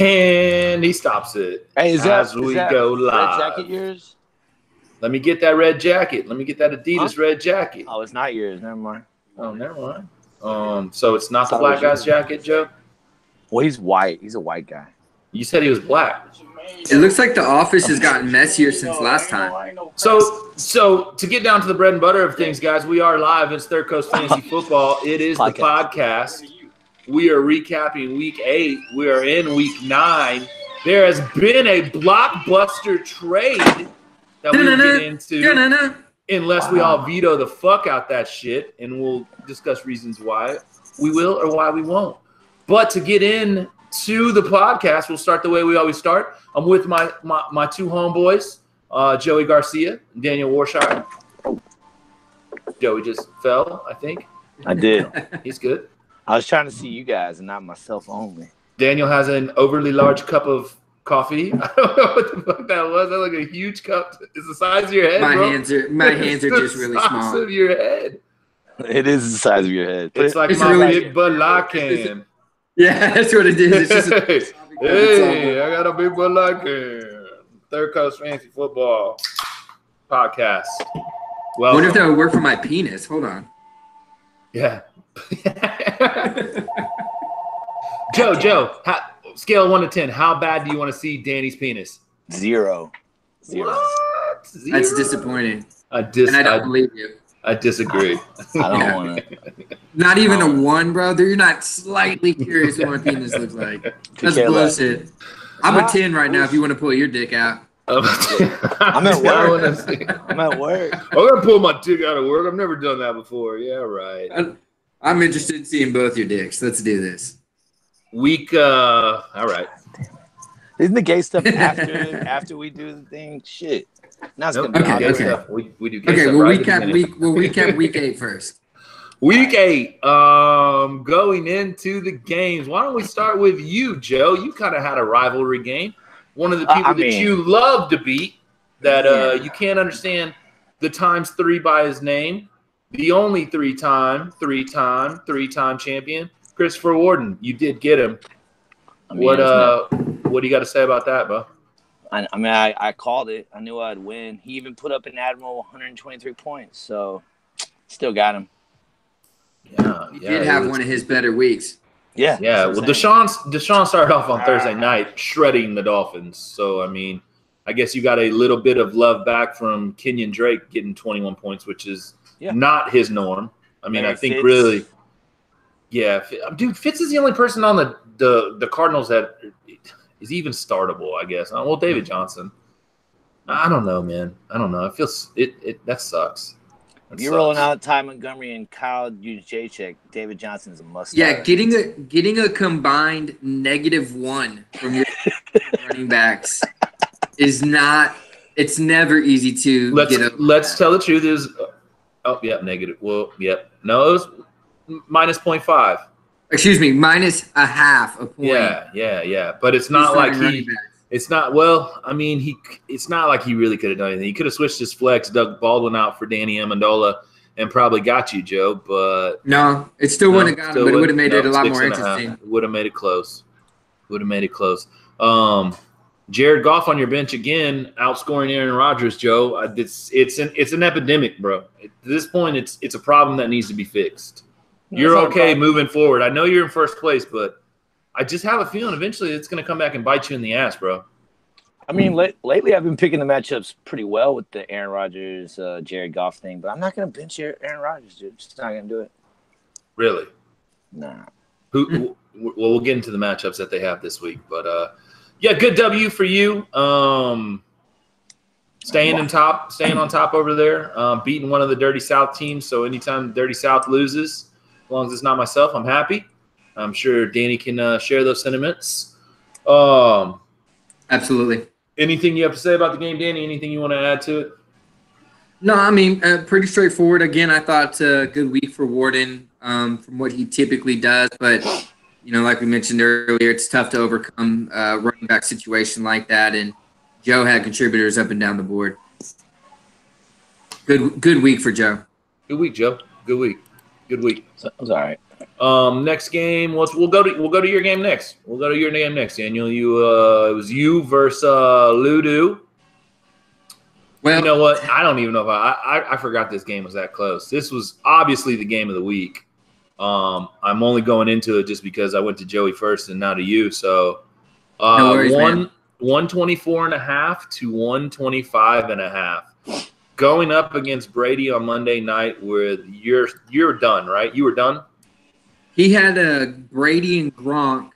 And he stops it. Hey, is that go live. Red jacket yours? Let me get that red jacket. Let me get that Adidas red jacket. Oh, it's not yours. Never mind. Oh, never mind. So it's not the black guy's jacket, Joe? Well, he's white. He's a white guy. You said he was black. It looks like the office has gotten messier since last time. So to get down to the bread and butter of things, guys, we are live. It's Third Coast Fantasy Football. It is the podcast. We are recapping Week 8. We are in Week 9. There has been a blockbuster trade that we will get into, unless we all veto the fuck out that shit, and we'll discuss reasons why we will or why we won't. But to get in to the podcast, we'll start the way we always start. I'm with my two homeboys, Joey Garcia and Daniel Warshire. Joey just fell, I think. I did. He's good. I was trying to see you guys and not myself only. Daniel has an overly large cup of coffee. I don't know what the fuck that was. That's like a huge cup. It's the size of your head, my bro. hands are just really small. Of your head. It is the size of your head. It's like my really big Bud Light can. Yeah, that's what it is. It's just hey, I got a big Bud Light can. Third Coast Fantasy Football podcast. Well, I wonder if that would work for my penis. Hold on. Yeah. Joe, scale of 1 to 10. How bad do you want to see Danny's penis? 0. What? 0? That's disappointing. And I don't believe you. I disagree. I don't want to. Not even a 1, brother. You're not slightly curious what my penis looks like. That's bullshit. I'm a 10 right now if you want to pull your dick out. I'm at work. I'm at work. I'm going to pull my dick out of work. I've never done that before. Yeah, right. I'm interested in seeing both your dicks. Let's do this. All right. Isn't the gay stuff after we do the thing? Shit. Now it's gonna be gay stuff. We do gay stuff. We'll right? recap week 8 first. Week 8. Going into the games. Why don't we start with you, Joe? You kind of had a rivalry game. One of the people that you love to beat. That you can't understand the times 3 by his name. The only three-time champion, Christopher Warden. You did get him. What do you got to say about that, bro? I called it. I knew I'd win. He even put up an admirable 123 points, so still got him. Yeah, he did have one of his better weeks. Yeah. Well, Deshaun started off on Thursday night shredding the Dolphins. So, I mean, I guess you got a little bit of love back from Kenyon Drake getting 21 points, which is not his norm. I mean, I think Fitz. Really – yeah. Dude, Fitz is the only person on the Cardinals that is even startable, I guess. Well, David Johnson. I don't know, man. I don't know. It feels – that sucks. You're rolling out Ty Montgomery and Kyle Juszczyk. David Johnson is a must. Yeah, getting a combined -1 from your running backs is not. It's never easy to get over. Let's tell the truth. Is negative. Well, yep. No, it was minus 0.5. Excuse me, minus a half a point. Yeah. But it's not like he. It's not I mean, it's not like he really could have done anything. He could have switched his flex, dug Baldwin out for Danny Amendola, and probably got you, Joe. But no, it still wouldn't have got him. But it would have made it a lot more interesting. Would have made it close. Jared Goff on your bench again, outscoring Aaron Rodgers, Joe. It's an epidemic, bro. At this point, it's a problem that needs to be fixed. You're okay moving forward. I know you're in first place, but I just have a feeling eventually it's going to come back and bite you in the ass, bro. I mean, lately I've been picking the matchups pretty well with the Aaron Rodgers, Jared Goff thing, but I'm not going to bench Aaron Rodgers, dude. Just not going to do it. Really? Nah. Well, we'll get into the matchups that they have this week, but good W for you. Staying on top over there, beating one of the Dirty South teams. So anytime Dirty South loses, as long as it's not myself, I'm happy. I'm sure Danny can share those sentiments. Absolutely. Anything you have to say about the game, Danny? Anything you want to add to it? No, I mean, pretty straightforward. Again, I thought a good week for Warden from what he typically does. But, like we mentioned earlier, it's tough to overcome a running back situation like that. And Joe had contributors up and down the board. Good week for Joe. Good week, Joe. Good week. So, it was all right. Next game, we'll go to your game next. We'll go to your game next, Daniel. It was you versus Ludu. Well, you know what? I don't even know if I forgot this game was that close. This was obviously the game of the week. I'm only going into it just because I went to Joey first and now to you. So, no worries, man. 124.5 to 125.5. Going up against Brady on Monday night with you're done, right? You were done? He had Brady and Gronk,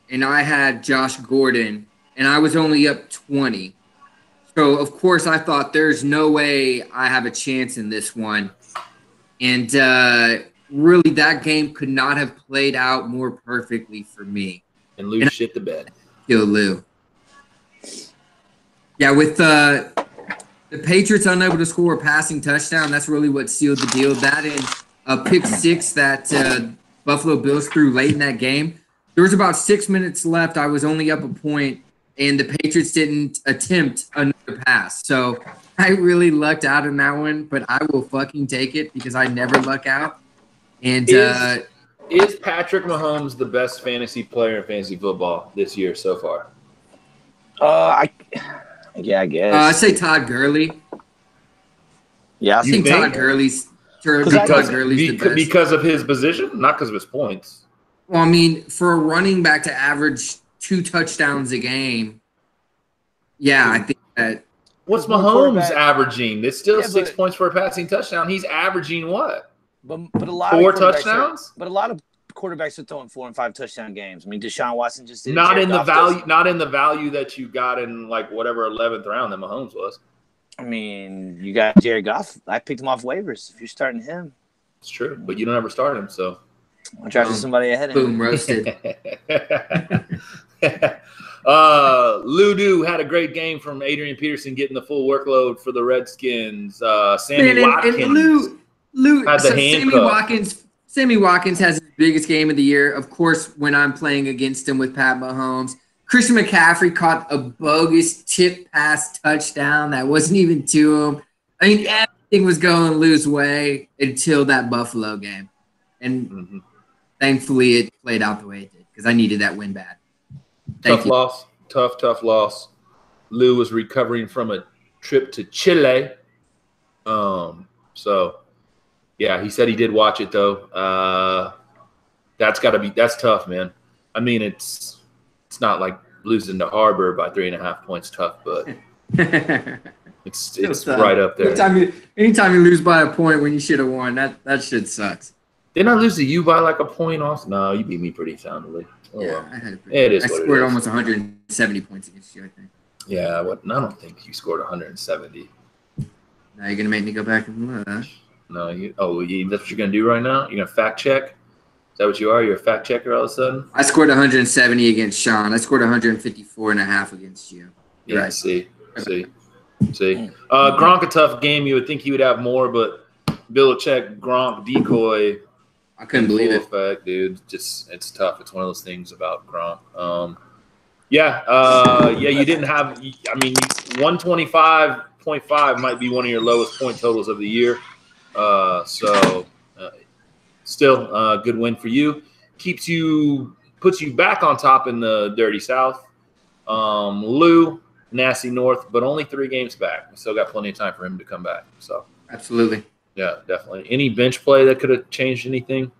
and I had Josh Gordon, and I was only up 20. So, of course, I thought there's no way I have a chance in this one. And really, that game could not have played out more perfectly for me. And Lou shit the bed. Kill Lou. Yeah, with the Patriots unable to score a passing touchdown, that's really what sealed the deal. That and a pick six that Buffalo Bills threw late in that game. There was about 6 minutes left. I was only up a point, and the Patriots didn't attempt another pass. So I really lucked out in that one, but I will fucking take it because I never luck out. And is Patrick Mahomes the best fantasy player in fantasy football this year so far? I guess. I say Todd Gurley. Yeah, I think Todd Gurley's the best. Because of his position, not because of his points. Well, I mean, for a running back to average 2 touchdowns a game, yeah, I think that. What's Mahomes averaging? It's still 6 points for a passing touchdown. He's averaging what? But a lot 4 of touchdowns. But a lot of quarterbacks are throwing 4 and 5 touchdown games. I mean, Deshaun Watson just did. Not in the value that you got in like whatever 11th round that Mahomes was. I mean, you got Jared Goff. I picked him off waivers. If you're starting him, it's true, but you don't ever start him, so I'm drafting somebody ahead of him. Boom, roasted. Ludu had a great game from Adrian Peterson getting the full workload for the Redskins. Sammy Watkins and Lou had the handcuff. Sammy Watkins has his biggest game of the year. Of course, when I'm playing against him with Pat Mahomes. Christian McCaffrey caught a bogus tip pass touchdown that wasn't even to him. I mean, everything was going Lou's way until that Buffalo game. And thankfully it played out the way it did because I needed that win bad. Tough loss. Lou was recovering from a trip to Chile. So, yeah, he said he did watch it, though. That's tough, man. I mean, it's not like losing to Harbor by 3.5 points tough, but it's right up there. Anytime you lose by a point when you should have won, that shit sucks. Didn't I lose to you by like a point off? No, you beat me pretty soundly. Oh, yeah, well. I scored almost 170 points against you, I think. Yeah, I don't think you scored 170. Now you're gonna make me go back and look, huh? No, that's what you're gonna do right now? You're gonna fact check? Is that what you are? You're a fact checker all of a sudden? I scored 170 against Sean. I scored 154.5 against you. Yeah, right. See. Gronk, a tough game. You would think he would have more, but Belichick, Gronk, decoy. I couldn't believe it. Effect, dude. It's tough. It's one of those things about Gronk. You didn't have – I mean, 125.5 might be one of your lowest point totals of the year. Still a good win for you. Puts you back on top in the Dirty South. Lou, nasty North, but only 3 games back. We still got plenty of time for him to come back. So absolutely. Yeah, definitely. Any bench play that could have changed anything?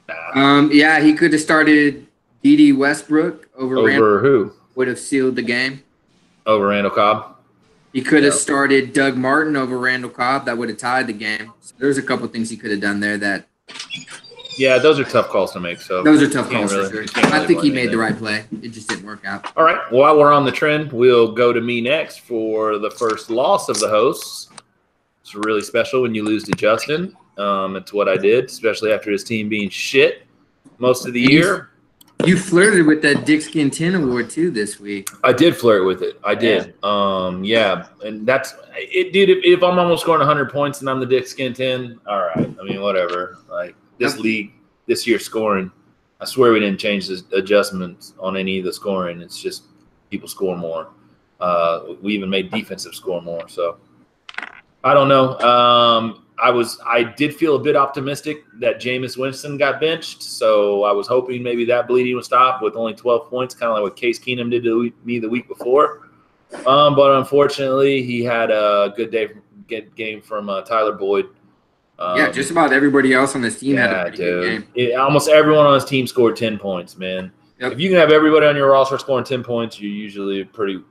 Nah. He could have started D.D. Westbrook over Randall. Who? Would have sealed the game. Over Randall Cobb? He could have started Doug Martin over Randall Cobb. That would have tied the game. So there's a couple things he could have done there that. Yeah, those are tough calls to make. So those are tough calls for sure. I think he made the right play. It just didn't work out. All right. While we're on the trend, we'll go to me next for the first loss of the hosts. It's really special when you lose to Justin. It's what I did, especially after his team being shit most of the year. You flirted with that Dick Skin 10 award too this week. I did flirt with it. I did. And that's it, dude. If I'm almost scoring 100 points and I'm the Dick Skin 10, all right. I mean, whatever. Like this league, this year scoring, I swear we didn't change the adjustments on any of the scoring. It's just people score more. We even made defensive score more. So I don't know. I did feel a bit optimistic that Jameis Winston got benched, so I was hoping maybe that bleeding would stop with only 12 points, kind of like what Case Keenum did to me the week before. But unfortunately, he had a good game from Tyler Boyd. Just about everybody else on this team had a pretty good game. Almost everyone on his team scored 10 points, man. Yep. If you can have everybody on your roster scoring 10 points, you're usually pretty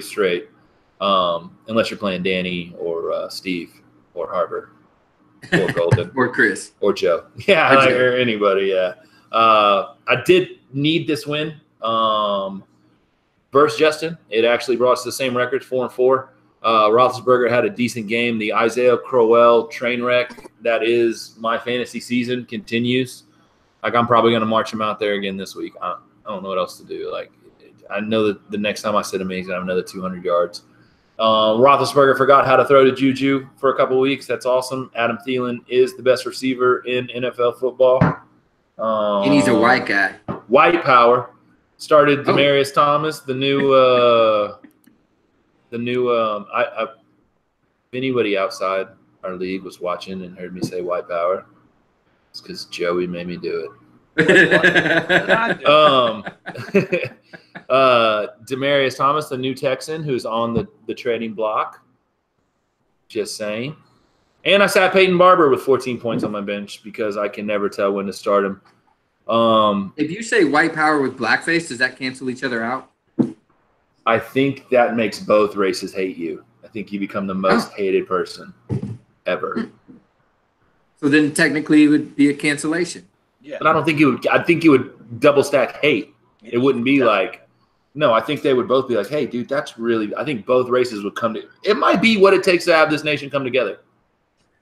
straight, unless you're playing Danny or Steve or Harbor or Golden or Chris or Joe. Yeah, or anybody, yeah. I did need this win versus Justin. It actually brought us the same records, 4-4. Roethlisberger had a decent game. The Isaiah Crowell train wreck that is my fantasy season continues. Like, I'm probably going to march him out there again this week. I don't know what else to do. Like, I know that the next time I sit him, he's going to have another 200 yards. Roethlisberger forgot how to throw to Juju for a couple of weeks. That's awesome. Adam Thielen is the best receiver in NFL football. And he's a white guy. White power. Started Demaryius Thomas, the new if anybody outside our league was watching and heard me say white power, it's because Joey made me do it. Demaryius Thomas, the new Texan, who's on the trading block. Just saying. And I sat Peyton Barber with 14 points on my bench because I can never tell when to start him. If you say white power with blackface, does that cancel each other out? I think that makes both races hate you. I think you become the most hated person ever. So then technically it would be a cancellation. Yeah. But I don't think you would. I think you would double stack hate. It wouldn't be like, no, I think they would both be like, hey, dude, that's really, I think both races would come to, it might be what it takes to have this nation come together.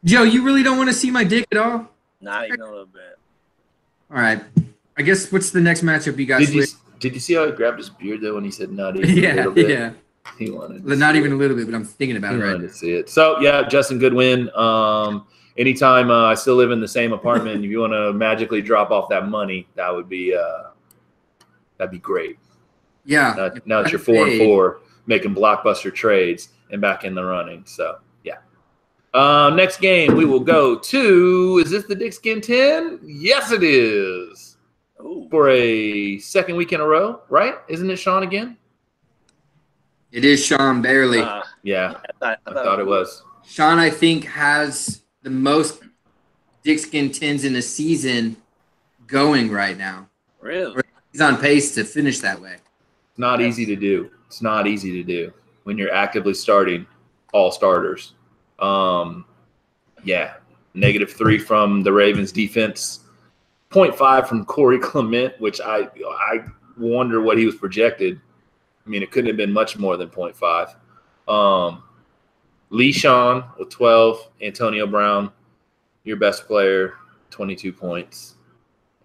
Joe, you really don't want to see my dick at all? Not even a little bit. All right. I guess what's the next matchup you guys Did you see how he grabbed his beard though when he said not even a little bit? Yeah. He wanted not even a little bit, but I'm thinking about it right now. To see it. So yeah, Justin, good win. Anytime I still live in the same apartment, if you want to magically drop off that money, that would be that'd be great. Yeah. Now that you're 4-4, making blockbuster trades and back in the running. So yeah. Next game we will go to. Is this the Dick Skin 10? Yes, it is. Ooh. For a second week in a row, right? Isn't it Sean again? It is Sean Barely. Yeah, I thought it was. Sean, I think, has the most Dick Skin 10s in a season going right now. Really? He's on pace to finish that way. It's not easy to do. It's not easy to do when you're actively starting all starters. Yeah, -3 from the Ravens defense. 0.5 from Corey Clement, which I wonder what he was projected. I mean, it couldn't have been much more than 0.5. Lee Sean with 12. Antonio Brown, your best player, 22 points.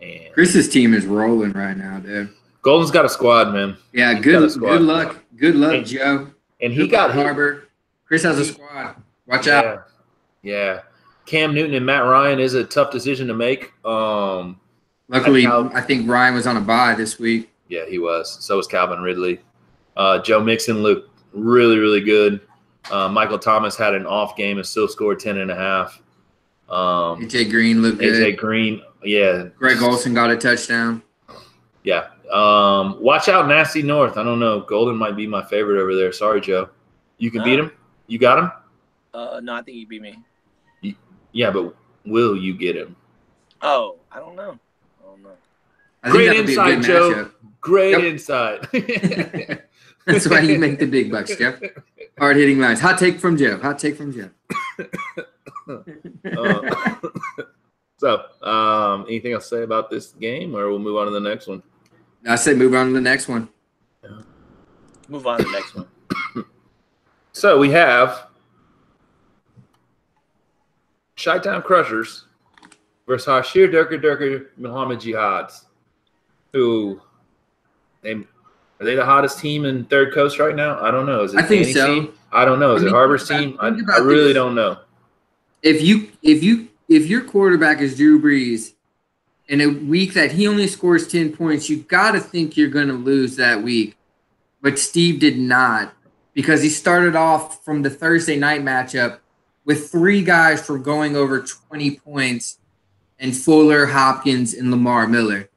And Chris's team is rolling right now, dude. Golden's got a squad, man. Yeah, good luck. Good luck, Joe. And he got Harbor. Chris has a squad. Watch out. Yeah. Cam Newton and Matt Ryan is a tough decision to make. Luckily, I think Ryan was on a bye this week. Yeah, he was. So was Calvin Ridley. Joe Mixon looked really, really good. Michael Thomas had an off game and still scored 10.5. AJ Green looked good. AJ Green, yeah. Greg Olsen got a touchdown. Yeah. Watch out, Nasty North. I don't know. Golden might be my favorite over there. Sorry, Joe. You can beat him? You got him? No, I think you beat me. Yeah, but will you get him? Oh, I don't know. Great insight, Joe. Great insight. That's why you make the big bucks, Jeff. Hard-hitting lines. Hot take from Jeff. So, anything else to say about this game, or we'll move on to the next one? I say move on to the next one. Move on to the next one. So we have Chi-Town Crushers versus Hashir Durker Muhammad Jihads, who are they the hottest team in Third Coast right now? I don't know. Is it I think Danny's so. team? I don't know. Is it Harbor's team? I really don't know. If your quarterback is Drew Brees in a week that he only scores 10 points, you got to think you're going to lose that week. But Steve did not, because he started off from the Thursday night matchup with 3 guys for going over 20 points, and Fuller, Hopkins, and Lamar Miller.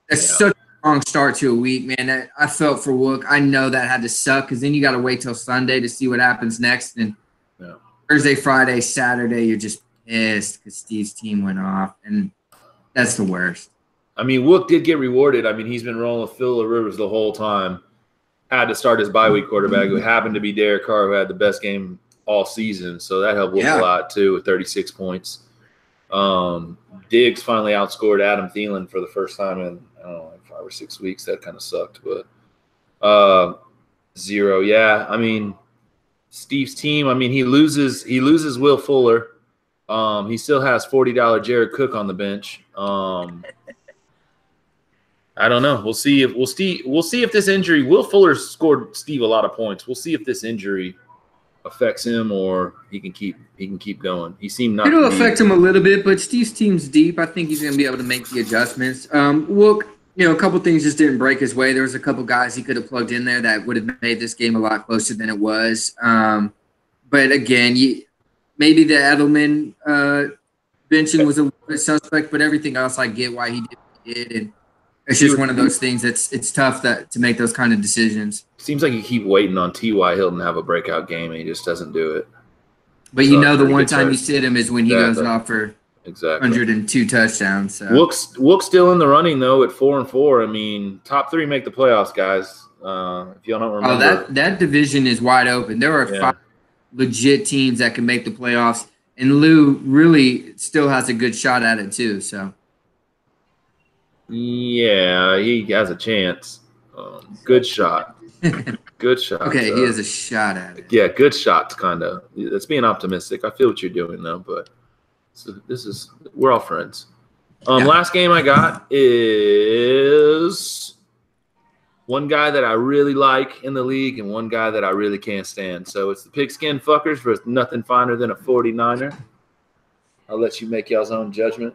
That's such a strong start to a week, man. I felt for Wook. I know that had to suck because then you got to wait till Sunday to see what happens next. And Thursday, Friday, Saturday, you're just pissed because Steve's team went off, and that's the worst. I mean, Wook did get rewarded. I mean, he's been rolling with Phillip Rivers the whole time. Had to start his bye week quarterback, who happened to be Derek Carr, who had the best game all season. So that helped Wook a lot, too, with 36 points. Diggs finally outscored Adam Thielen for the first time in, I don't know, like 5 or 6 weeks. That kind of sucked. But 0, yeah. I mean, Steve's team, I mean, he loses Will Fuller. He still has $40 Jared Cook on the bench. I don't know. We'll see if this injury. Will Fuller scored Steve a lot of points. We'll see if this injury affects him or he can keep going. He seemed not. It'll affect him a little bit, but Steve's team's deep. I think he's going to be able to make the adjustments. Look, a couple things just didn't break his way. There was a couple guys he could have plugged in there that would have made this game a lot closer than it was. But again, maybe the Edelman benching was a little bit suspect, but everything else I get why he did what he did, and it's just one of those things it's tough to make those kind of decisions. Seems like you keep waiting on T.Y. Hilton to have a breakout game, and he just doesn't do it. But the one time you sit him is when he goes off for 102 touchdowns. So. Wook's still in the running, though, at 4-4. I mean, top 3 make the playoffs, guys. If y'all don't remember. That division is wide open. There are 5 legit teams that can make the playoffs, and Lou really still has a good shot at it, too. So. Yeah, he has a chance. Good shot. Good shot. Okay, he has a shot at it. Yeah, good shots, kind of. That's being optimistic. I feel what you're doing, though, but we're all friends. Last game I got is one guy that I really like in the league and one guy that I really can't stand. So it's the Pigskin Fuckers versus nothing finer than a 49er. I'll let you make y'all's own judgment.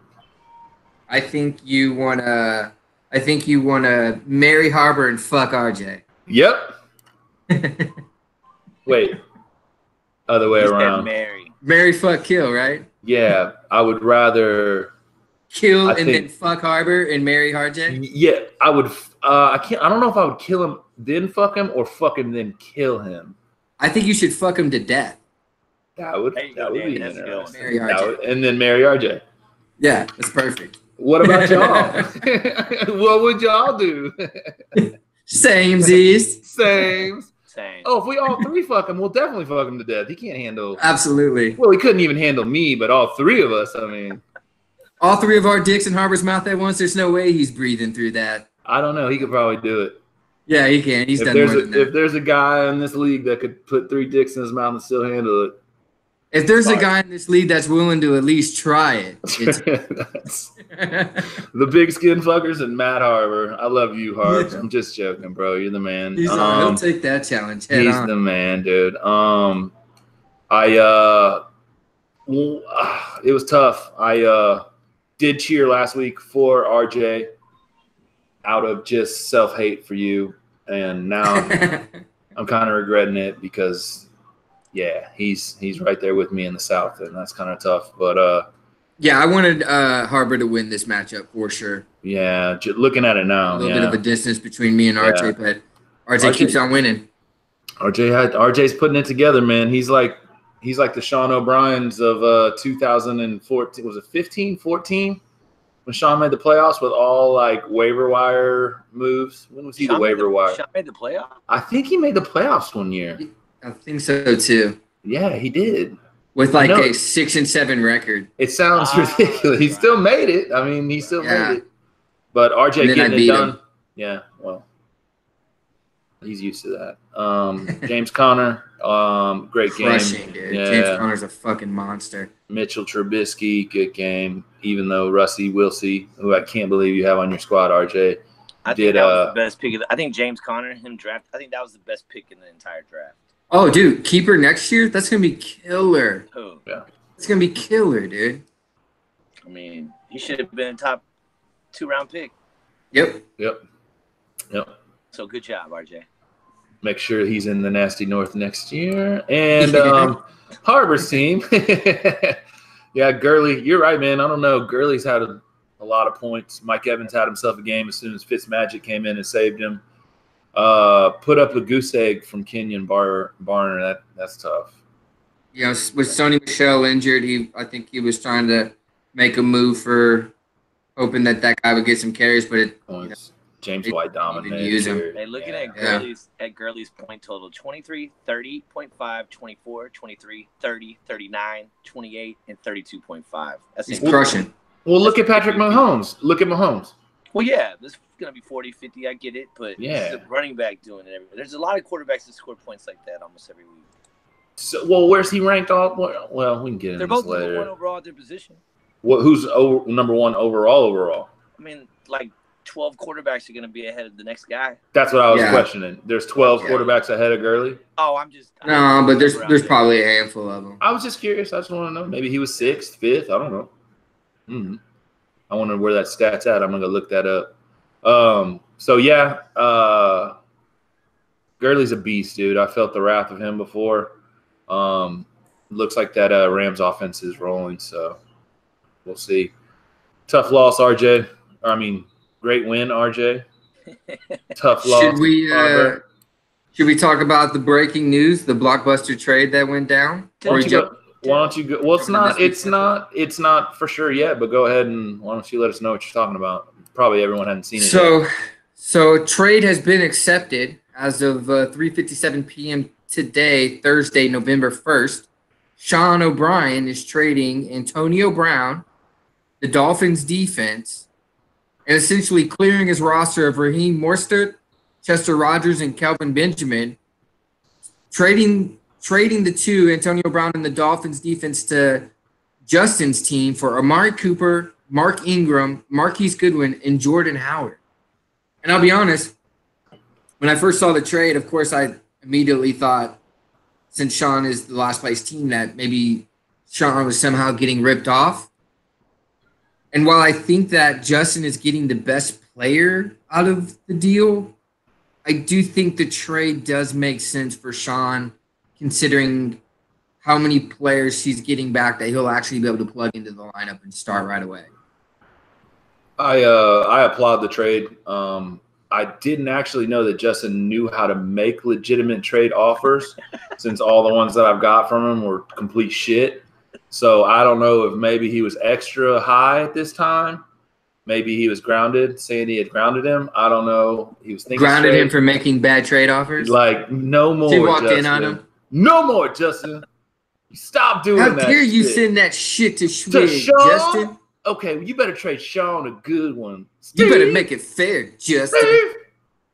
I think you wanna marry Harbor and fuck RJ. Yep. Wait. Other way around. Marry, fuck, kill, right? Yeah, I would rather kill then fuck Harbor and marry RJ. Yeah, I would. I don't know if I would kill him then fuck him or fuck him then kill him. I think you should fuck him to death. That would be interesting. Marry RJ. And then marry RJ. Yeah, that's perfect. What about y'all? What would y'all do? Samesies. Same. Oh, if we all 3 fuck him, we'll definitely fuck him to death. He can't handle. Absolutely. Well, he couldn't even handle me, but all 3 of us. I mean, all 3 of our dicks in Harbor's mouth at once. There's no way he's breathing through that. I don't know. He could probably do it. Yeah, he can. He's done more than that. If there's a guy in this league that could put 3 dicks in his mouth and still handle it. If there's a guy in this league that's willing to at least try it, it's the Big Skin Fuckers and Matt Harbor. I love you, Harbs. I'm just joking, bro. You're the man. He'll take that challenge. He's the man, dude. It was tough. I did cheer last week for RJ out of just self-hate for you, and now I'm kind of regretting it because. Yeah, he's right there with me in the South, and that's kind of tough. But yeah, I wanted Harbor to win this matchup for sure. Yeah, looking at it now, a little bit of a distance between me and RJ, but RJ keeps on winning. RJ's putting it together, man. He's like the Sean O'Brien's of 2014. Was it 14? When Sean made the playoffs with all like waiver wire moves. When was he the waiver wire? Sean made the playoffs. I think he made the playoffs one year. I think so too. Yeah, he did. With like a 6-7 record. It sounds ridiculous. He still made it. I mean, he still made it. But RJ getting it done. Yeah, well, he's used to that. James Conner, great game. Crushing, dude. Yeah. James Conner's a fucking monster. Mitchell Trubisky, good game. Even though Russie Wilsey, who I can't believe you have on your squad, RJ. I think that was the best pick. I think James Conner, I think that was the best pick in the entire draft. Oh, dude, keeper next year? That's going to be killer. Oh. Yeah. It's going to be killer, dude. I mean, he should have been a top 2-round pick. Yep. So good job, RJ. make sure he's in the nasty North next year. And Harbor's team. Yeah, Gurley, you're right, man. I don't know. Gurley's had a lot of points. Mike Evans had himself a game as soon as Fitzmagic came in and saved him. Put up a goose egg from Kenyon Barner. That's tough. Yeah, with Sony Michel injured, I think he was trying to make a move for hoping that guy would get some carries, but James White dominated. Hey, looking at Gurley's point total, 23, 30.5, 24, 23, 30, 39, 28, and 32.5. He's crushing. Well, look at Patrick Mahomes. Look at Mahomes. Well, yeah, this is going to be 40, 50. I get it, but it's a running back doing it. There's a lot of quarterbacks that score points like that almost every week. So, well, where's he ranked all? Well, we can get into this later. They're both number 1 overall at their position. Who's number 1 overall? I mean, like 12 quarterbacks are going to be ahead of the next guy. That's what I was questioning. There's 12 quarterbacks ahead of Gurley. Oh, no, but there's probably a handful of them. I was just curious. I just want to know. Maybe he was 6th, 5th. I don't know. Mm-hmm. I wonder where that stat's at. I'm going to look that up. Gurley's a beast, dude. I felt the wrath of him before. Looks like that Rams offense is rolling, so we'll see. Tough loss, RJ. Great win, RJ. Tough loss. Should we talk about the breaking news, the blockbuster trade that went down? Why don't you go? Well, it's not for sure yet, but go ahead and why don't you let us know what you're talking about? Probably everyone hasn't seen it yet. So a trade has been accepted as of 3:57 p.m. today, Thursday, November 1st. Sean O'Brien is trading Antonio Brown, the Dolphins defense, and essentially clearing his roster of Raheem Mostert, Chester Rogers, and Kelvin Benjamin, trading the two, Antonio Brown and the Dolphins defense, to Justin's team for Amari Cooper, Mark Ingram, Marquise Goodwin, and Jordan Howard. And I'll be honest, when I first saw the trade, of course, I immediately thought, since Sean is the last place team, that maybe Sean was somehow getting ripped off. And while I think that Justin is getting the best player out of the deal, I do think the trade does make sense for Sean, considering how many players he's getting back that he'll actually be able to plug into the lineup and start right away. I applaud the trade. I didn't actually know that Justin knew how to make legitimate trade offers since all the ones that I've got from him were complete shit. So I don't know if maybe he was extra high at this time. Maybe he was grounded. Sandy had grounded him. I don't know. He was thinking grounded him for making bad trade offers? Like, no more, he walked Justin. In on him? No more, Justin. Stop doing that. How dare you send that shit to Schwig, Justin? Okay, well, you better trade Sean a good one. Steve, you better make it fair, Justin. Steve,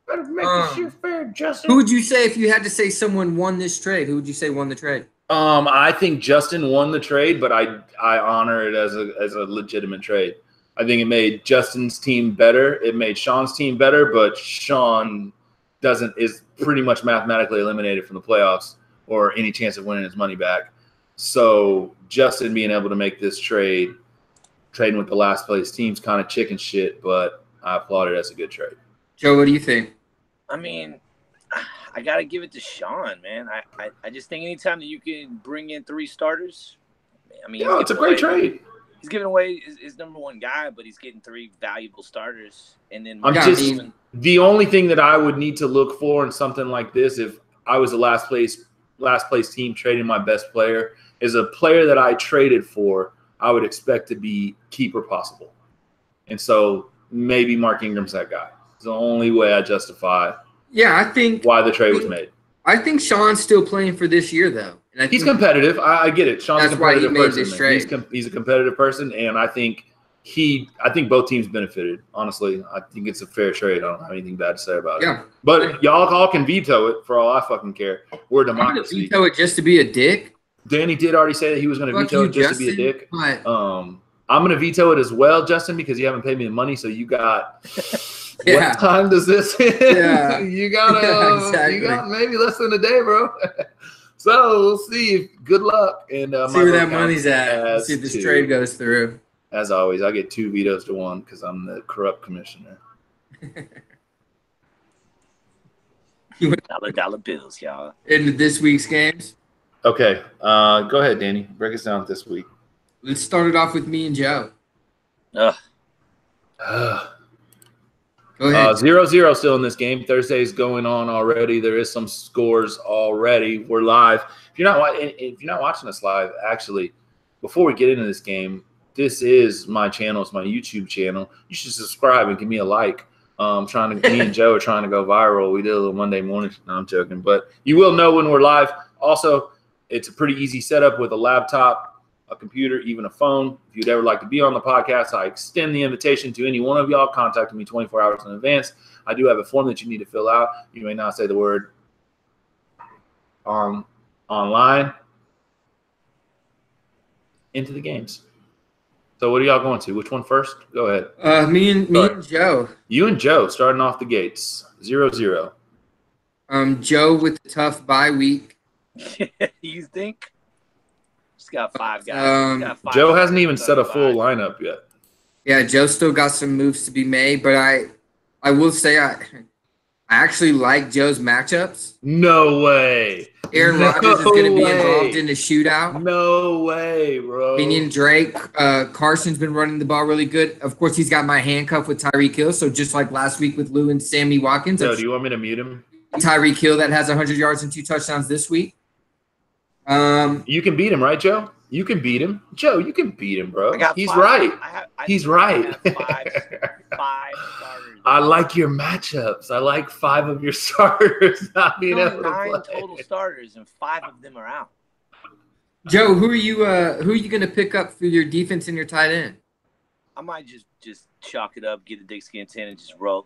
better make this shit fair, Justin. Who would you say, if you had to say someone won this trade, who would you say won the trade? I think Justin won the trade, but I honor it as a legitimate trade. I think it made Justin's team better. It made Sean's team better, but Sean is pretty much mathematically eliminated from the playoffs or any chance of winning his money back. So Justin being able to make this trade, trading with the last place team's kind of chicken shit, but I applaud it as a good trade. Joe, what do you think? I mean, I got to give it to Sean, man. I just think anytime that you can bring in 3 starters, yeah, it's a great trade. He's giving away his number 1 guy, but he's getting 3 valuable starters. And then the only thing that I would need to look for in something like this, if I was the last place team trading my best player, is a player that I traded for, I would expect to be keeper possible. And so maybe Mark Ingram's that guy. It's the only way I justify I think why the trade was made. I think Sean's still playing for this year, though. And he's competitive. I get it. Sean's a competitive person. He's a competitive person, and I think both teams benefited. Honestly, I think it's a fair trade. I don't have anything bad to say about it. But y'all all can veto it for all I fucking care. We're a democracy. Veto it just to be a dick? Danny did already say that he was going to veto it just to be a dick. I'm going to veto it as well, Justin, because you haven't paid me the money. So you got what time does this hit? Yeah. you got you got maybe less than a day, bro. So we'll see. Good luck. And see where that money's at. See if this trade goes through. As always, I get 2 vetoes to 1 because I'm the corrupt commissioner. Dollar bills, y'all. Into this week's games. Okay. Go ahead, Danny. Break us down this week. Let's start it off with me and Joe. Ugh. Go ahead. 0-0 still in this game. Thursday's going on already. There is some scores already. We're live. If you're not watching us live, actually, before we get into this game, this is my channel. It's my YouTube channel. You should subscribe and give me a like. Me and Joe are trying to go viral. We did a little Monday morning. No, I'm joking. But you will know when we're live. Also, it's a pretty easy setup with a laptop, a computer, even a phone. If you'd ever like to be on the podcast, I extend the invitation to any one of y'all. Contact me 24 hours in advance. I do have a form that you need to fill out. You may not say the word online into the games. So what are y'all going to? Which one first? Go ahead. Me and Joe. You and Joe starting off the gates. 0-0. Joe with the tough bye week. You think? Just got 5 guys. Joe hasn't even set a full lineup yet. Yeah, Joe still got some moves to be made, but I will say I actually like Joe's matchups. No way. Aaron Rodgers is going to be involved in the shootout. No way, bro. Kenyon Drake. Carson's been running the ball really good. Of course, he's got my handcuff with Tyreek Hill. So just like last week with Lou and Sammy Watkins. So do you want me to mute him? Tyreek Hill that has 100 yards and 2 touchdowns this week. You can beat him, right, Joe? You can beat him. Joe, you can beat him, bro. He's 5. right. He's right. Five starters. I like your matchups. I like 5 of your starters not being able to play. 9 total starters, and 5 of them are out. Joe, who are you going to pick up for your defense and your tight end? I might just chalk it up, get a dick skin 10, and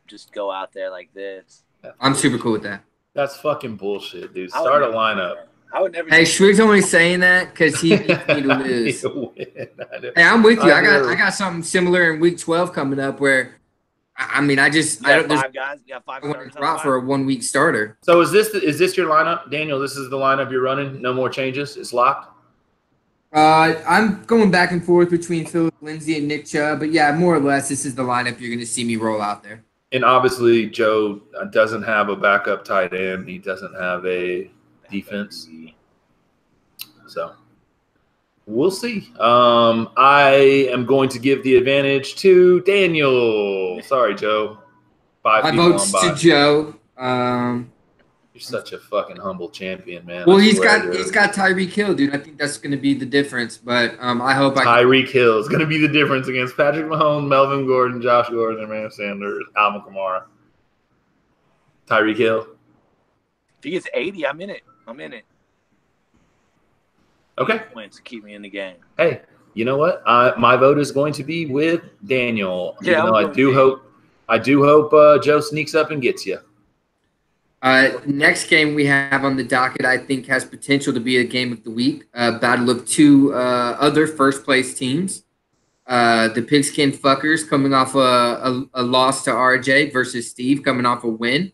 just go out there like this. I'm super cool with that. That's fucking bullshit, dude. Start a lineup. I would never. Hey, Schwig's only saying that because he needs me to lose. Hey, I'm with you. I got something similar in week 12 coming up where, I mean, I don't. 5 guys. You got 5 I want starters. to drop for a 1-week starter. So is this your lineup, Daniel? This is the lineup you're running. No more changes. It's locked. I'm going back and forth between Philip Lindsay and Nick Chubb, but yeah, more or less, this is the lineup you're going to see me roll out there. And obviously, Joe doesn't have a backup tight end. He doesn't have a defense. So we'll see. I am going to give the advantage to Daniel. Sorry, Joe. 5 My people vote's on by. to Joe. You're such a fucking humble champion, man. Well, he's got Tyreek Hill, dude. I think that's going to be the difference. But I hope Tyreek Hill is going to be the difference against Patrick Mahomes, Melvin Gordon, Josh Gordon, and Emmanuel Sanders, Alvin Kamara. Tyreek Hill. If he gets 80, I'm in it. Okay. Wins to keep me in the game. Hey, you know what? My vote is going to be with Daniel. Yeah, I do hope Joe sneaks up and gets you. Next game we have on the docket, I think, has potential to be a game of the week. Battle of 2 other first-place teams. The Pigskin Fuckers coming off a loss to RJ versus Steve coming off a win.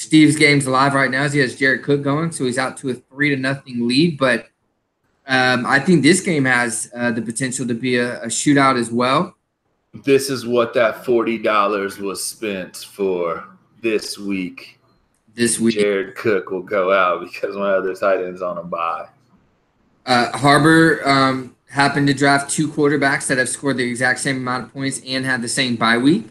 Steve's game's live right now as he has Jared Cook going, so he's out to a 3-0 lead. But I think this game has the potential to be a shootout as well. This is what that $40 was spent for this week. Jared Cook will go out because one of their tight ends on a bye. Harbor happened to draft 2 quarterbacks that have scored the exact same amount of points and had the same bye week.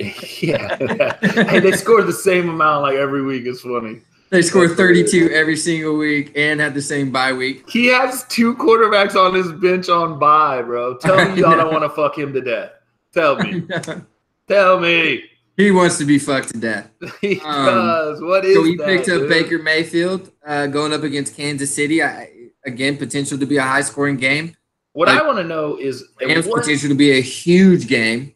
Yeah. Hey, they scored the same amount like every week. It's funny. They scored 32 every single week and had the same bye week. He has 2 quarterbacks on his bench on bye, bro. Tell me y'all don't want to fuck him to death. Tell me. Tell me. He wants to be fucked to death. He does. What is that? So he picked up Baker Mayfield going up against Kansas City. Again, potential to be a high-scoring game. What I want to know is potential to be a huge game.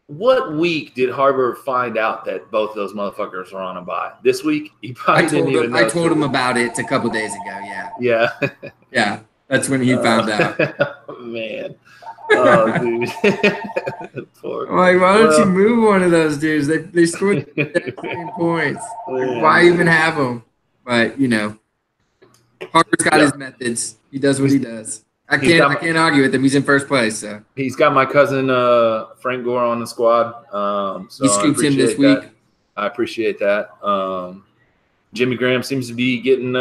What week did Harbor find out that both of those motherfuckers were on a bye? This week? He probably didn't even know. I told him about it a couple days ago, yeah. Yeah. Yeah, that's when he found out. Man. Oh, dude. I'm like, why don't you move one of those dudes? They scored 13 points. Like, why even have them? But, Harper's got his methods. He does what he does. I can't argue with him. He's in first place. So he's got my cousin Frank Gore on the squad. So he scooped him this week. I appreciate that. Jimmy Graham seems to be getting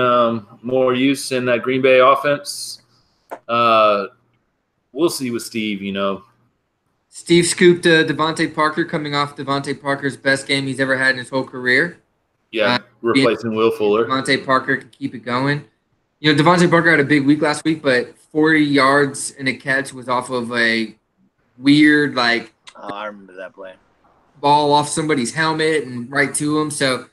more use in that Green Bay offense. We'll see with Steve, Steve scooped Devontae Parker coming off Devontae Parker's best game he's ever had in his whole career. Yeah, replacing Will Fuller. Devontae Parker can keep it going. Devontae Parker had a big week last week, but 40 yards and a catch was off of a weird, I remember that play. Ball off somebody's helmet and right to him. So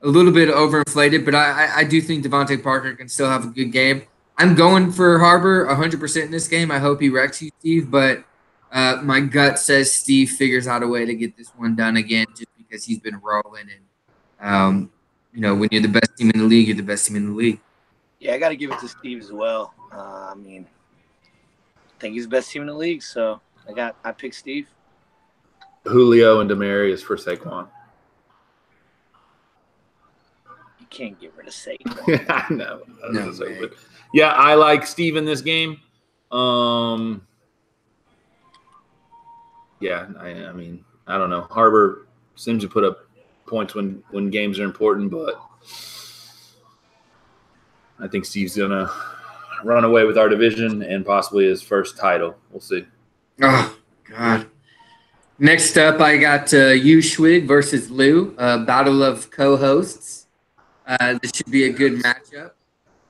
a little bit overinflated, but I do think Devontae Parker can still have a good game. I'm going for Harbor 100% in this game. I hope he wrecks you, Steve, but my gut says Steve figures out a way to get this one done again just because he's been rolling. And, when you're the best team in the league, you're the best team in the league. Yeah, I got to give it to Steve as well. I think he's the best team in the league, so I picked Steve. Julio and Demaryius for Saquon. You can't get rid of Saquon. I know. Yeah, I like Steve in this game. Yeah, I don't know. Harbor seems to put up points when games are important, but I think Steve's going to run away with our division and possibly his first title. We'll see. Oh, God. Next up, I got you, Schwig, versus Lou, battle of co-hosts. This should be a good matchup.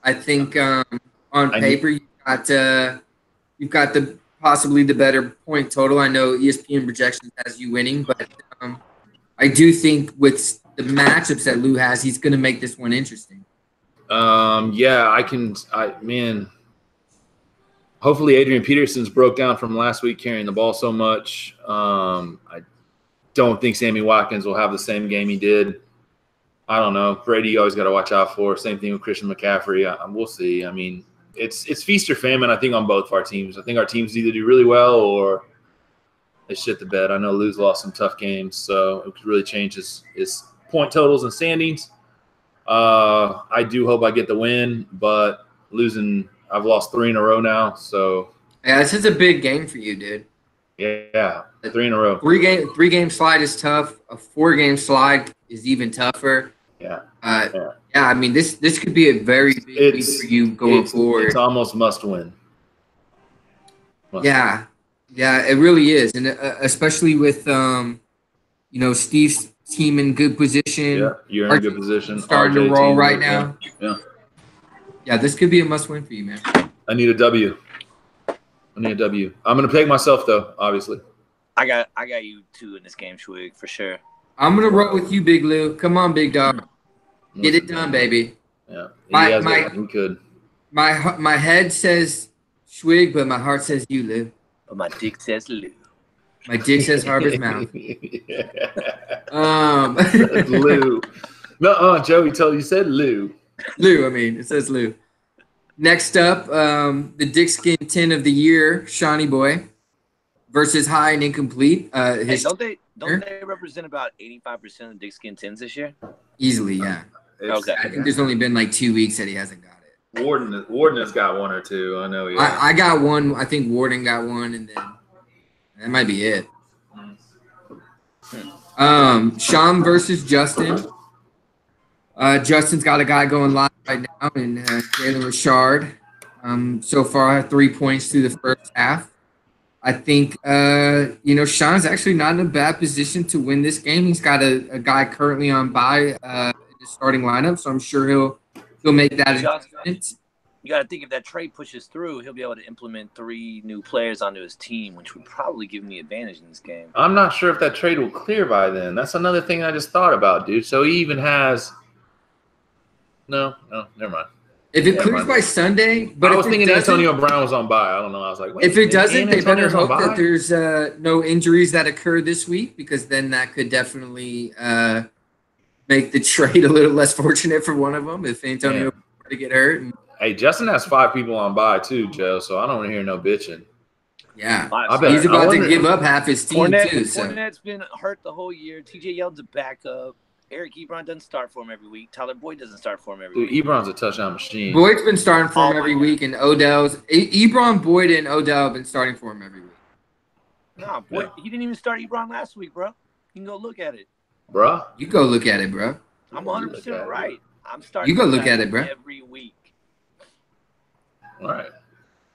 I think on paper you've got the possibly the better point total. I know ESPN projections has you winning, but I do think with the matchups that Lou has, he's going to make this one interesting. Hopefully Adrian Peterson's broke down from last week carrying the ball so much. I don't think Sammy Watkins will have the same game he did. I don't know. Brady, you always got to watch out for. Same thing with Christian McCaffrey. We'll see. It's feast or famine, I think, on both of our teams. I think our teams either do really well or they shit the bed. I know Lou's lost some tough games, so it could really change his point totals and standings. I do hope I get the win, but losing – I've lost 3 in a row now, so yeah, this is a big game for you, dude. Yeah, 3 in a row. 3-game slide is tough. A 4-game slide is even tougher. Yeah. This could be a very big week for you going forward. It's almost must win. Yeah, it really is, and especially with Steve's team in good position. Yeah, you're in a good position. Starting to roll right now. Yeah, this could be a must-win for you, man. I need a W. I'm going to pick myself, though, obviously. I got you 2 in this game, Schwig, for sure. I'm going to roll with you, Big Lou. Come on, big dog. Get it done, baby. Yeah, he could. My head says Schwig, but my heart says you, Lou. But my dick says Lou. My dick says Harbor's mouth. Lou. No, Joey told you said Lou. Lou, it says Lou. Next up, the Dick Skin 10 of the year, Shawnee Boy, versus High and Incomplete. Don't they represent about 85% of Dick Skin 10s this year? Easily, yeah. Okay. I think there's only been 2 weeks that he hasn't got it. Warden has got 1 or 2. I know. Yeah. I got 1. I think Warden got 1, and then that might be it. Sean versus Justin. Justin's got a guy going live right now in Jalen Richard. So far, 3 points through the first half. I think, Sean's actually not in a bad position to win this game. He's got a guy currently on bye in the starting lineup, so I'm sure he'll make that adjustment. You got to think if that trade pushes through, he'll be able to implement 3 new players onto his team, which would probably give him the advantage in this game. I'm not sure if that trade will clear by then. That's another thing I just thought about, dude. So he even has – no, never mind. If it clears by Sunday, but I was thinking Antonio Brown was on bye. I don't know. I was like, wait, if it doesn't, they better hope that there's no injuries that occur this week, because then that could definitely make the trade a little less fortunate for one of them if Antonio were to get hurt. Hey, Justin has 5 people on bye too, Joe. So I don't want to hear no bitching. Yeah, he's about to give up half his team too. So Fournette's been hurt the whole year. TJ Yeldon's a backup. Eric Ebron doesn't start for him every week. Tyler Boyd doesn't start for him every week. Dude, Ebron's a touchdown machine. Boyd's been starting for him every week, and Ebron, Boyd, and Odell have been starting for him every week. Nah, Boyd, he didn't even start Ebron last week, bro. You can go look at it. bruh. You go look at it, bro. I'm 100% right. I'm starting. You go look at it, bro. Every week. All right.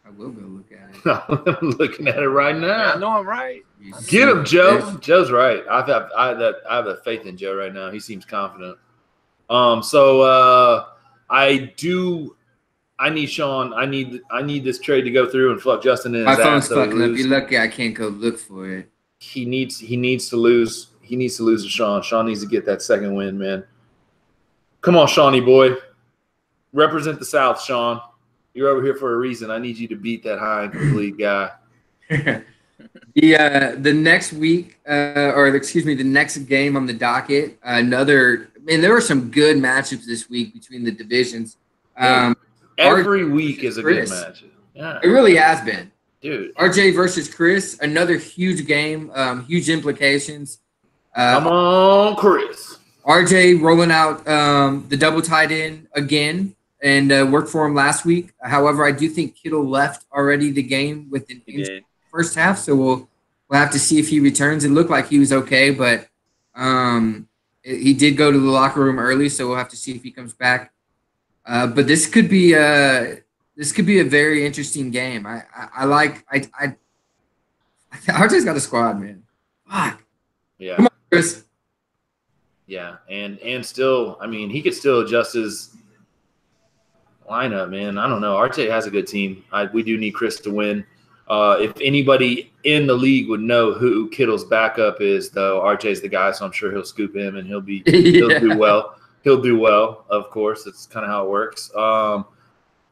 I will go look at it. I'm looking at it right now. I know I'm right. Get him, Joe. Joe's right. I have a faith in Joe right now. He seems confident. I need Sean. I need this trade to go through and fuck Justin in his ass. My phone's so fucking up. You're lucky I can't go look for it. He needs to lose. He needs to lose to Sean. Sean needs to get that second win, man. Come on, Shawnee boy. Represent the South, Sean. You're over here for a reason. I need you to beat that high and complete guy. The next week, the next game on the docket. There were some good matchups this week between the divisions. Every week is a good match. Yeah. It really has been. Dude. RJ versus Chris, another huge game, huge implications. Come on, Chris. RJ rolling out the double tight end again and worked for him last week. However, I do think Kittle left already the game within the first half, so we'll have to see if he returns. It looked like he was okay, but he did go to the locker room early, so we'll have to see if he comes back. But this could be a very interesting game. RJ's got a squad, man. Fuck. Yeah. Come on, Chris. Yeah, and still, I mean, he could still adjust his lineup, man. I don't know. RJ has a good team. We do need Chris to win. If anybody in the league would know who Kittle's backup is, though, RJ's the guy, so I'm sure he'll scoop him and he'll do well. He'll do well, of course. That's kind of how it works.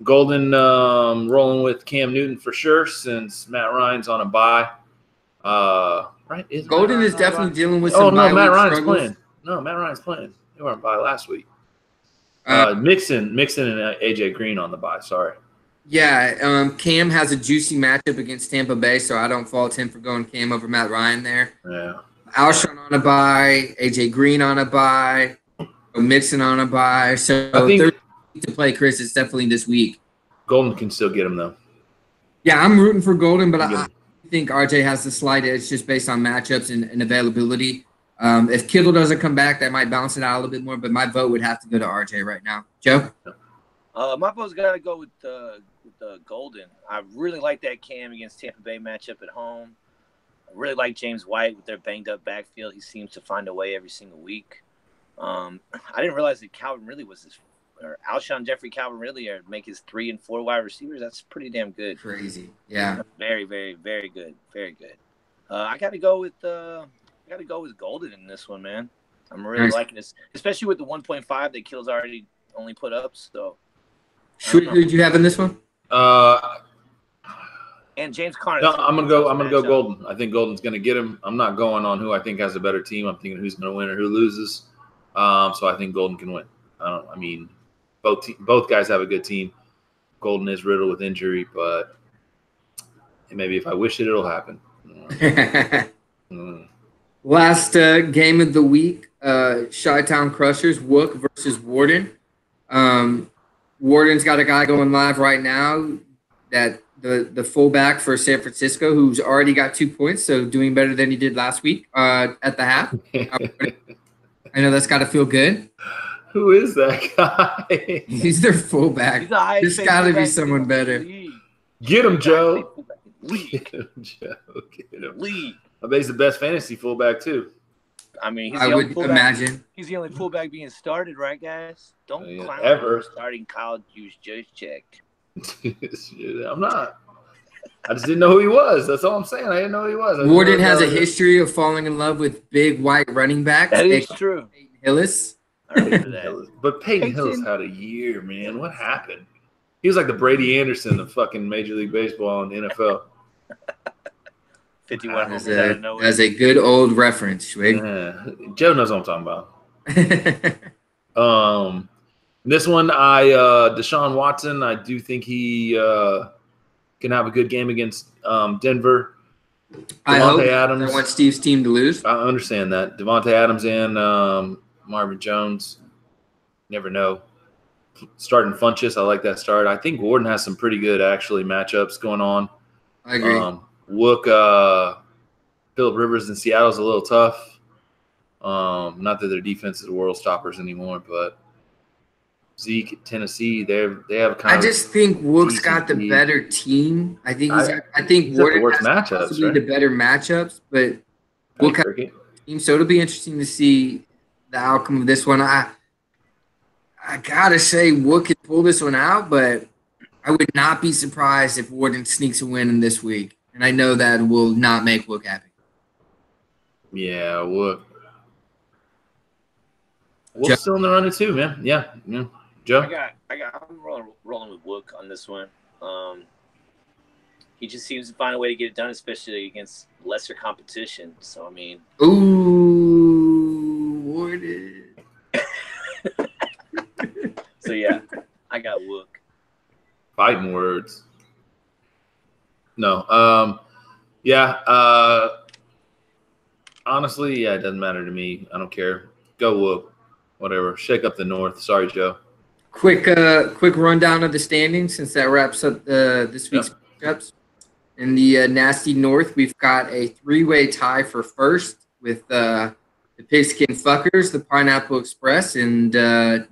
Golden rolling with Cam Newton for sure since Matt Ryan's on a bye. Right? Golden is definitely dealing with some Matt Ryan's playing. No, Matt Ryan's playing. They weren't by last week. Mixon and AJ Green on the bye. Sorry. Yeah, Cam has a juicy matchup against Tampa Bay, so I don't fault him for going Cam over Matt Ryan there. Yeah. Alshon on a bye, AJ Green on a bye, Mixon on a bye. So I think third week to play Chris is definitely this week. Golden can still get him though. Yeah, I'm rooting for Golden, but I think RJ has the slight edge just based on matchups and availability. If Kittle doesn't come back, that might balance it out a little bit more, but my vote would have to go to RJ right now. Joe? My vote's got to go with Golden. I really like that Cam against Tampa Bay matchup at home. I really like James White with their banged-up backfield. He seems to find a way every single week. I didn't realize that Calvin Ridley was Alshon Jeffrey Calvin Ridley make his 3 and 4 wide receivers. That's pretty damn good. Crazy. Yeah. Very, very, very good. Very good. I got to go with Golden in this one, man. I'm really liking this, especially with the 1.5 that Kill's already only put up. So, who did you have in this one? And James Conner. No, I'm gonna go Golden. I think Golden's gonna get him. I'm not going on who I think has a better team. I'm thinking who's gonna win or who loses. So I think Golden can win. Both guys have a good team. Golden is riddled with injury, but maybe if I wish it, it'll happen. Last game of the week, Chi-Town Crushers, Wook versus Warden. Warden's got a guy going live right now, that the fullback for San Francisco, who's already got 2 points, so doing better than he did last week at the half. I know that's got to feel good. Who is that guy? He's their fullback. There's got to be someone better. Get him, Joe. Get him, Joe. Get him. I bet he's the best fantasy fullback, too. I mean, I would imagine. He's the only fullback being started, right, guys? Don't clown ever starting Kyle Juszczyk. I'm not. I just didn't know who he was. That's all I'm saying. I didn't know who he was. Warden has a history of falling in love with big white running backs. That is true. Peyton Hillis. But Peyton Hillis had a year, man. What happened? He was like the Brady Anderson of fucking Major League Baseball and NFL. 51 as a good old reference, Schwig. Joe knows what I'm talking about. This one, Deshaun Watson, I do think he can have a good game against Denver. I hope. Adams, I want Steve's team to lose. I understand that. Devontae Adams and Marvin Jones. Never know. Starting Funchess, I like that start. I think Gordon has some pretty good, actually, matchups going on. I agree. Phillip Rivers in Seattle is a little tough. Not that their defense is world stoppers anymore, but Zeke at Tennessee, they have kind of. I just think Wook's got the better team. I think he's got the worst has matchups, possibly right? the better matchups, but Wook has the team. So it'll be interesting to see the outcome of this one. I gotta say Wook could pull this one out, but I would not be surprised if Wharton sneaks a win in this week. And I know that will not make Wook happy. Yeah, Wook's still in the running too, man. Yeah. Joe? I'm rolling with Wook on this one. He just seems to find a way to get it done, especially against lesser competition. So, I mean. Ooh, Wharton. So, yeah, I got Wook. Fighting words. No. Yeah. Honestly, it doesn't matter to me. I don't care. Go Wook. Whatever. Shake up the North. Sorry, Joe. Quick rundown of the standings since that wraps up this week's matchups. In the nasty North, we've got a 3-way tie for first with the Pigskin Fuckers, the Pineapple Express, and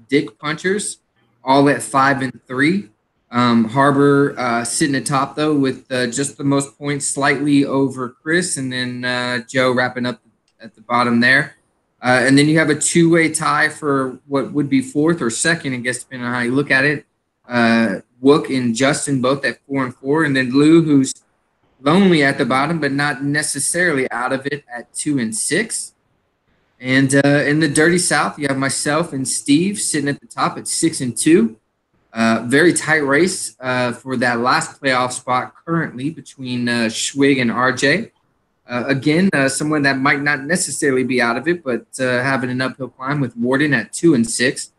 Dick Punchers, all at 5-3. Harbor sitting atop though with just the most points, slightly over Chris, and then Joe wrapping up at the bottom there. And then you have a 2-way tie for what would be fourth or second, I guess, depending on how you look at it. Wook and Justin both at 4-4, and then Lou, who's lonely at the bottom, but not necessarily out of it at 2-6. And in the Dirty South, you have myself and Steve sitting at the top at 6-2. Very tight race for that last playoff spot currently between Schwig and RJ. Again, someone that might not necessarily be out of it, but having an uphill climb with Warden at 2-6.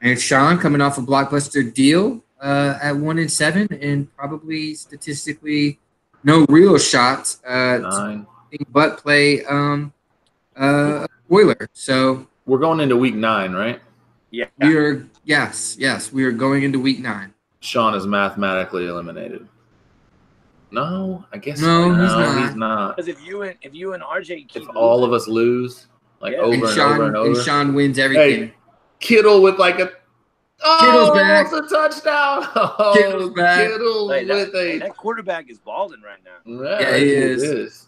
And Sean coming off a blockbuster deal at 1-7, and probably statistically no real shot but play Boiler. So we're going into week 9, right? Yeah. Yes, we are going into week 9. Sean is mathematically eliminated. No, I guess no, he's not. Because if you and RJ keep all of us lose, over and over and over, and Sean wins everything. Hey, Kittle with like a Kittle's back. It's a touchdown. Oh, Kittle's back. Kittle that quarterback is balling right now. Yeah, he is.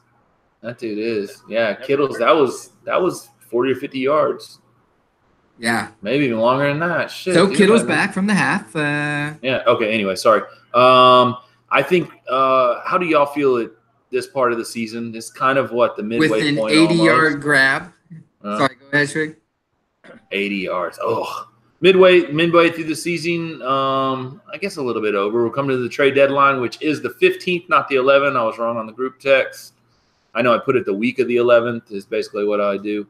That dude is. Yeah, Kittle's that was 40 or 50 yards. Yeah. Maybe even longer than that. Shit. So Kittle's back from the half. Yeah. Okay. Anyway, sorry. I think. How do y'all feel at this part of the season? It's kind of what the midway with an point. 80-yard grab. Sorry, go ahead, Schwig. 80 yards. Oh, midway through the season. I guess a little bit over. We'll come to the trade deadline, which is the 15th, not the 11th. I was wrong on the group text. I know I put it the week of the 11th. Is basically what I do.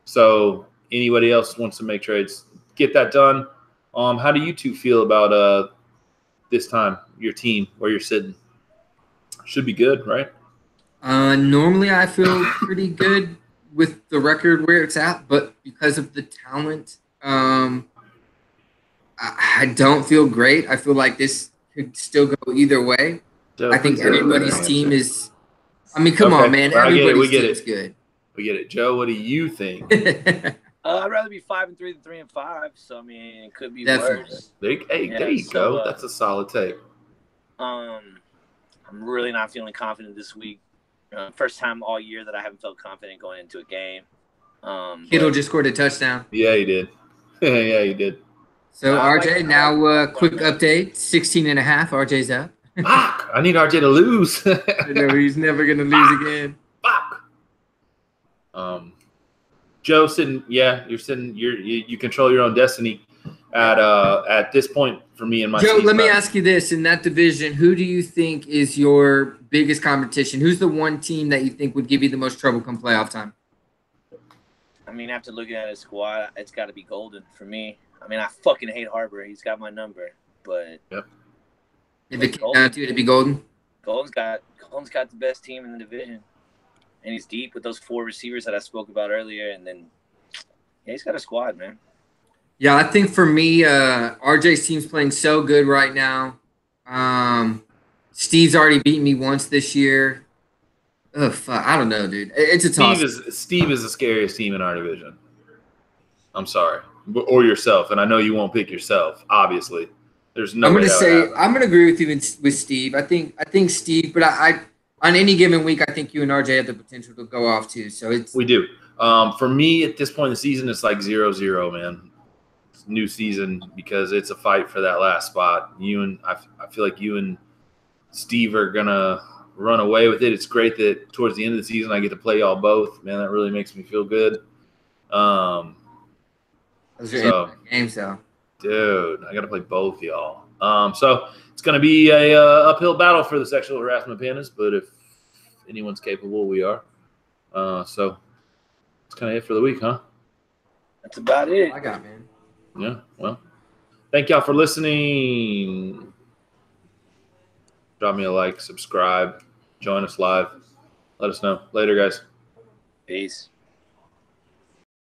So anybody else wants to make trades, get that done. How do you two feel about this time, your team, where you're sitting? Should be good, right? Normally I feel pretty good with the record where it's at, but because of the talent, I don't feel great. I feel like this could still go either way. I think everybody's team is – I mean, come on, man. Everybody's team is good. We get it. Joe, what do you think? I'd rather be 5-3 than 3-5. So I mean, it could be worse. There you go. That's a solid take. I'm really not feeling confident this week. First time all year that I haven't felt confident going into a game. Kittle just scored a touchdown. Yeah, he did. Yeah, he did. So RJ, now quick update: 16.5. RJ's up. Fuck! I need RJ to lose. No, he's never gonna lose again. Fuck. Joe sitting. Yeah, you're sitting. You control your own destiny. At this point, for me and my Joe, let me ask you this: in that division, who do you think is your biggest competition? Who's the one team that you think would give you the most trouble come playoff time? I mean, after looking at his squad, it's got to be Golden for me. I mean, I fucking hate Harbor. He's got my number, but yep. If it came down to it, it'd be Golden. Golden's got the best team in the division, and he's deep with those 4 receivers that I spoke about earlier. And then, yeah, he's got a squad, man. Yeah, I think for me, RJ's team's playing so good right now. Steve's already beaten me once this year. Fuck, I don't know, dude. It's a toss. Steve is the scariest team in our division. I'm sorry, or yourself, and I know you won't pick yourself. Obviously, there's no. I'm going to agree with you with Steve. I think Steve, but I on any given week, I think you and RJ have the potential to go off too. So we do. For me, at this point in the season, it's like 0-0, man. It's new season because it's a fight for that last spot. I feel like you and Steve are gonna run away with it. It's great that towards the end of the season I get to play y'all both. Man, that really makes me feel good. Those are games, though. Dude, I got to play both y'all. So it's going to be a uphill battle for the sexual harassment pandas, but if anyone's capable, we are. So it's kind of it for the week, huh? That's about it. I got, man. Yeah, well, thank y'all for listening. Drop me a like, subscribe, join us live. Let us know. Later, guys. Peace.